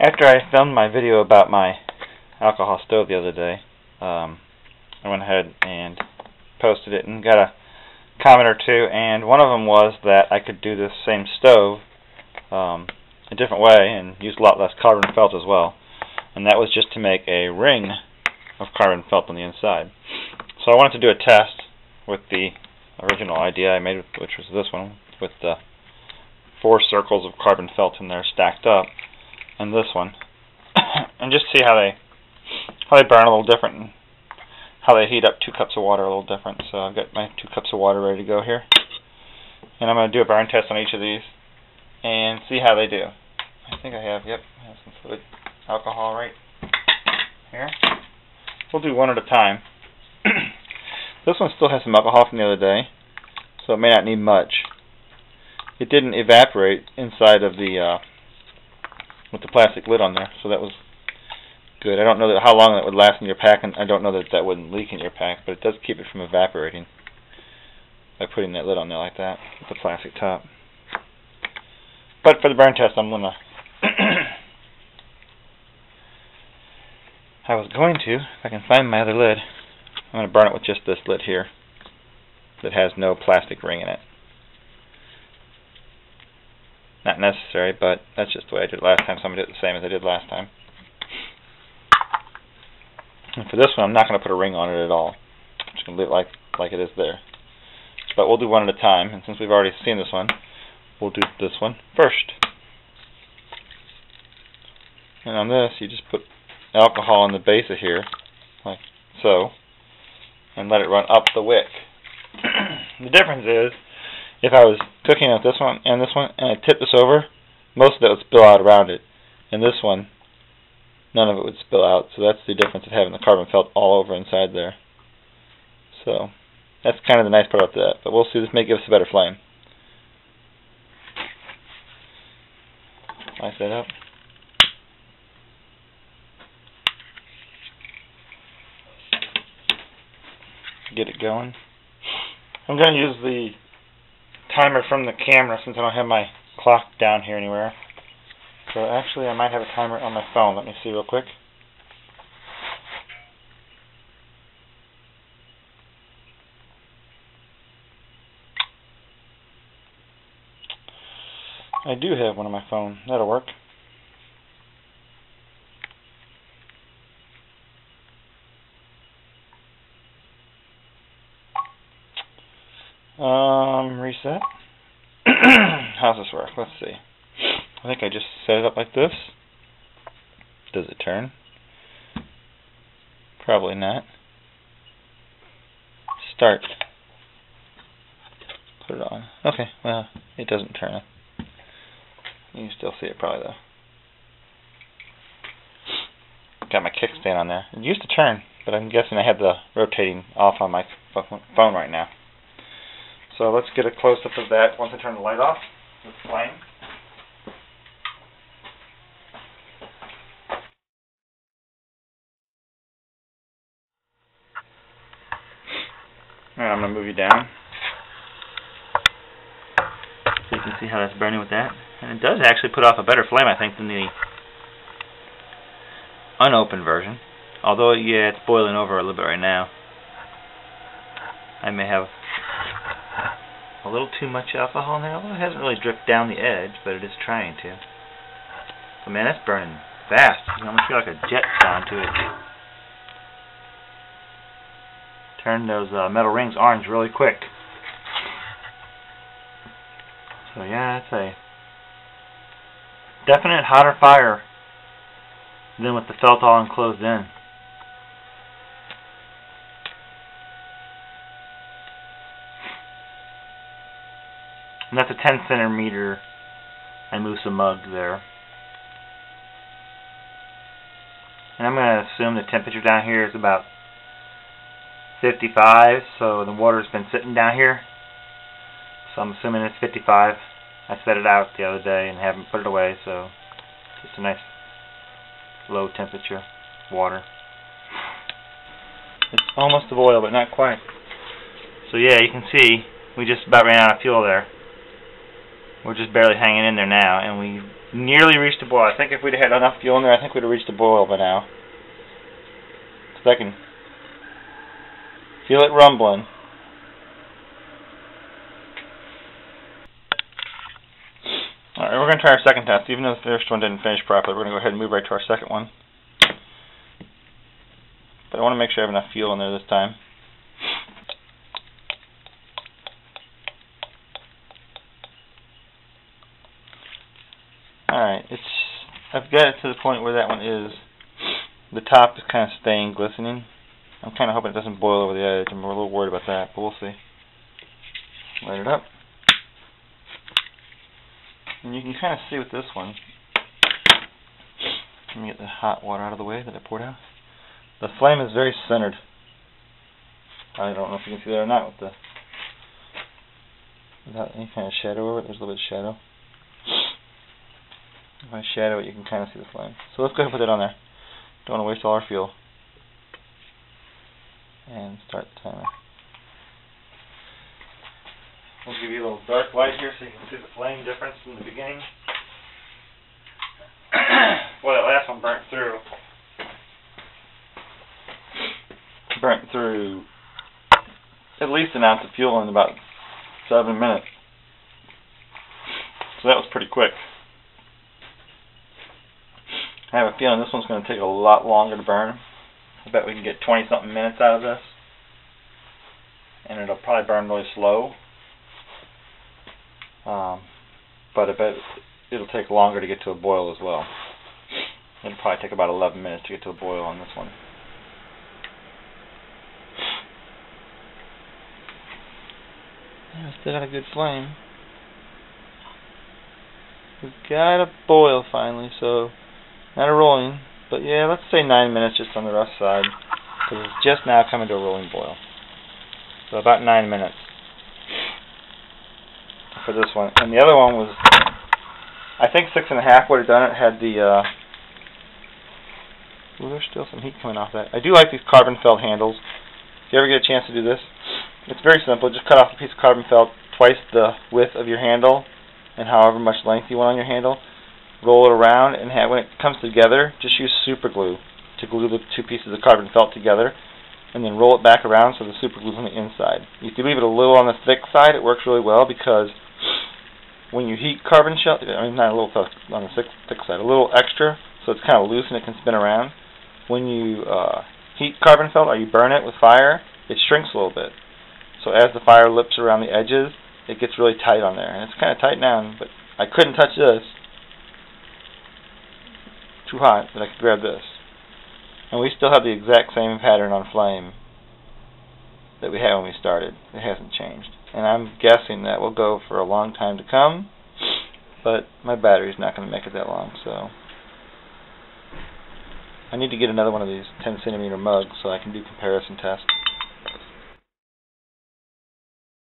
After I filmed my video about my alcohol stove the other day, I went ahead and posted it and got a comment or two, and one of them was that I could do this same stove a different way and use a lot less carbon felt as well, and that was just to make a ring of carbon felt on the inside. So I wanted to do a test with the original idea I made, which was this one, with the 4 circles of carbon felt in there stacked up, and this one, and just see how they burn a little different, and how they heat up 2 cups of water a little different. So I've got my 2 cups of water ready to go here, and I'm going to do a burn test on each of these and see how they do. I think I have some fluid alcohol right here. We'll do one at a time. This one still has some alcohol from the other day, so it may not need much. It didn't evaporate inside of the with the plastic lid on there, so that was good. I don't know how long that would last in your pack, and I don't know that wouldn't leak in your pack, but it does keep it from evaporating by putting that lid on there like that with the plastic top. But for the burn test, I'm gonna I was going to, if I can find my other lid, I'm going to burn it with just this lid here that has no plastic ring in it. Not necessary, but that's just the way I did it last time, so I'm going to do it the same as I did last time. And for this one, I'm not going to put a ring on it at all. I'm just going to leave it like it is there. But we'll do one at a time, and since we've already seen this one, we'll do this one first. And on this, you just put alcohol on the base of here, like so, and let it run up the wick. The difference is, if I was cooking with this one, and I tip this over, most of it would spill out around it. And this one, none of it would spill out. So that's the difference of having the carbon felt all over inside there. So that's kind of the nice part about that. But we'll see, this may give us a better flame. Light that up. Get it going. I'm going to use the timer from the camera since I don't have my clock down here anywhere. So actually I might have a timer on my phone. Let me see real quick. I do have one on my phone. That'll work. Reset. How's this work? Let's see. I think I just set it up like this. Does it turn? Probably not. Start. Put it on. Okay, well, it doesn't turn. You can still see it probably though. Got my kickstand on there. It used to turn, but I'm guessing I have the rotating off on my phone right now. So let's get a close-up of that once I turn the light off with the flame. Alright, I'm going to move you down so you can see how that's burning with that. And it does actually put off a better flame, I think, than the unopened version. Although, yeah, it's boiling over a little bit right now. I may have a little too much alcohol in there, although it hasn't really dripped down the edge, but it is trying to. So man, that's burning fast. You almost feel like a jet sound to it. Turn those metal rings orange really quick. So yeah, it's a definite hotter fire than with the felt all enclosed in. And that's a 10 centimeter Imusa mug there. And I'm going to assume the temperature down here is about 55, so the water's been sitting down here. So I'm assuming it's 55. I set it out the other day and haven't put it away, so just a nice low temperature water. It's almost to boil, but not quite. So yeah, you can see we just about ran out of fuel there. We're just barely hanging in there now, and we nearly reached a boil. I think if we'd had enough fuel in there, I think we'd have reached a boil by now. Because I can feel it rumbling. Alright, we're going to try our second test. Even though the first one didn't finish properly, we're going to go ahead and move right to our second one. But I want to make sure I have enough fuel in there this time. Alright, I've got it to the point where that one is, the top is kind of staying glistening. I'm kind of hoping it doesn't boil over the edge. I'm a little worried about that, but we'll see. Light it up. And you can kind of see with this one, let me get the hot water out of the way that I poured out. The flame is very centered. I don't know if you can see that or not without any kind of shadow over it. There's a little bit of shadow. If I shadow it, you can kind of see the flame. So let's go ahead and put that on there. Don't want to waste all our fuel. And start the timer. We'll give you a little dark light here so you can see the flame difference from the beginning. Boy, that last one burnt through. Burnt through at least an ounce of fuel in about 7 minutes. So that was pretty quick. I have a feeling this one's going to take a lot longer to burn. I bet we can get 20-something minutes out of this. And it'll probably burn really slow. But I bet it'll take longer to get to a boil as well. It'll probably take about 11 minutes to get to a boil on this one. Yeah, still got a good flame. We've got a boil finally, so not a rolling, but yeah, let's say 9 minutes just on the rough side, because it's just now coming to a rolling boil. So about 9 minutes for this one. And the other one was, I think 6.5 would have done it. Had the, ooh, there's still some heat coming off that. I do like these carbon felt handles. If you ever get a chance to do this, it's very simple. Just cut off a piece of carbon felt twice the width of your handle, and however much length you want on your handle. Roll it around, and when it comes together, just use super glue to glue the two pieces of carbon felt together, and then roll it back around so the super glue's on the inside. If you leave it a little on the thick side, it works really well, because when you heat carbon felt, I mean, not a little on the thick side, a little extra, so it's kind of loose and it can spin around. When you heat carbon felt or you burn it with fire, it shrinks a little bit. So as the fire lips around the edges, it gets really tight on there. And it's kind of tight now, but I couldn't touch this. Too hot, but I could grab this. And we still have the exact same pattern on flame that we had when we started. It hasn't changed. And I'm guessing that will go for a long time to come, but my battery's not going to make it that long, so I need to get another one of these 10 centimeter mugs so I can do comparison tests.